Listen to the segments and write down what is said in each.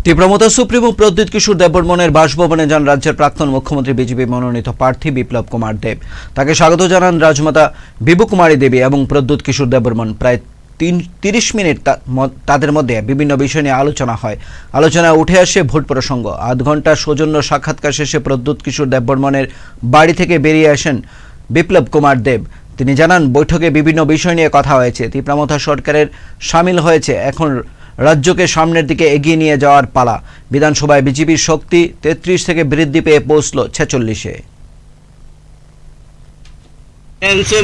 তীব্রমতা supremo Pradyut কিশোর দেববর্মনের বাসভবনে যান রাজ্যের প্রাক্তন মুখ্যমন্ত্রী বিজেপি মনোনীত প্রার্থী বিপ্লব কুমার দেব। তাকে স্বাগত জানান রাজমাতা বিভু কুমারী দেবী এবং প্রদ্যুৎ কিশোর দেববর্মন। প্রায় 30 মিনিট তাদের মধ্যে বিভিন্ন বিষয় নিয়ে আলোচনা হয়। আলোচনায় উঠে আসে ভোট প্রসঙ্গ। আধ ঘন্টা সৌজন্য সাক্ষাৎকার শেষে প্রদ্যুৎ কিশোর দেববর্মনের বাড়ি থেকে বেরিয়ে আসেন বিপ্লব কুমার দেব। তিনি জানান, বৈঠকে বিভিন্ন বিষয় নিয়ে কথা হয়েছে। তীব্রমতা সরকারের সামিল হয়েছে, এখন রাজ্যকে সামনের দিকে এগিয়ে নিয়ে যাওয়ার পালা। বিধানসভায় বিজেপির শক্তি 33 থেকে বৃদ্ধি পেয়ে পৌঁছল 46-এ।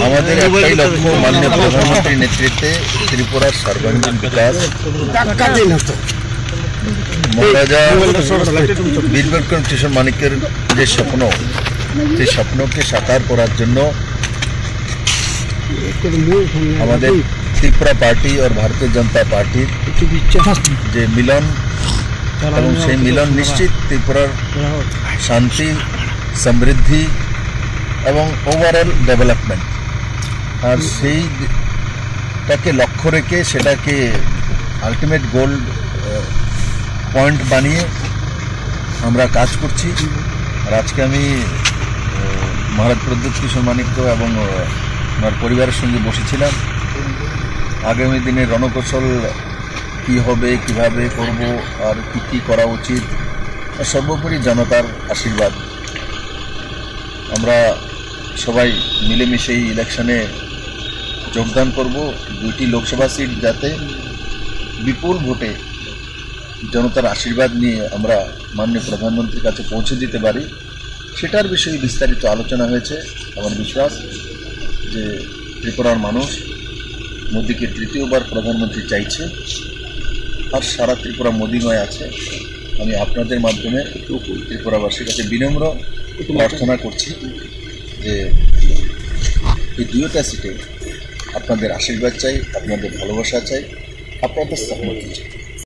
আমাদের একটাই লক্ষ্য, মাননীয় প্রধানমন্ত্রীর নেতৃত্বে ত্রিপুরার সর্বাঙ্গীন বিকাশ। মহারাজা বীরবিক্রম কিশোর মানিক্যের যে স্বপ্ন, সেই স্বপ্নকে সাকার করার জন্য আমাদের ত্রিপুরা পার্টি और भारतीय जनता पार्टी যে মিলন, এবং সেই মিলন নিশ্চিত ত্রিপুরার শান্তি, সমৃদ্ধি এবং ওভারঅল ডেভেলপমেন্ট, আর সেইটাকে লক্ষ্য রেখে সেটাকে আলটিমেট গোল পয়েন্ট বানিয়ে আমরা কাজ করছি। আর আজকে আমি মহারাজ প্রদ্যুৎ কিশোর মানিক্য এবং ওনার পরিবারের সঙ্গে বসেছিলাম। আগামী দিনে রণকৌশল কী হবে, কিভাবে করব, আর কী করা উচিত, আর সর্বোপরি জনতার আশীর্বাদ। আমরা সবাই মিলেমিশে এই ইলেকশনে যোগদান করব। 2টি লোকসভা সিট যাতে বিপুল ভোটে জনতার আশীর্বাদ নিয়ে আমরা মাননীয় প্রধানমন্ত্রীর কাছে পৌঁছে দিতে পারি, সেটার বিষয়ে বিস্তারিত আলোচনা হয়েছে। আমার বিশ্বাস যে ত্রিপুরার মানুষ মোদীকে তৃতীয়বার প্রধানমন্ত্রী চাইছে, আর সারা ত্রিপুরা মোদীময় আছে। আমি আপনাদের মাধ্যমে ত্রিপুরাবাসীর কাছে বিনম্র প্রার্থনা করছি যে এই 2টা সিটে আপনাদের আশীর্বাদ চাই, আপনাদের ভালোবাসা চাই, আপনাদের সহমতি চাই।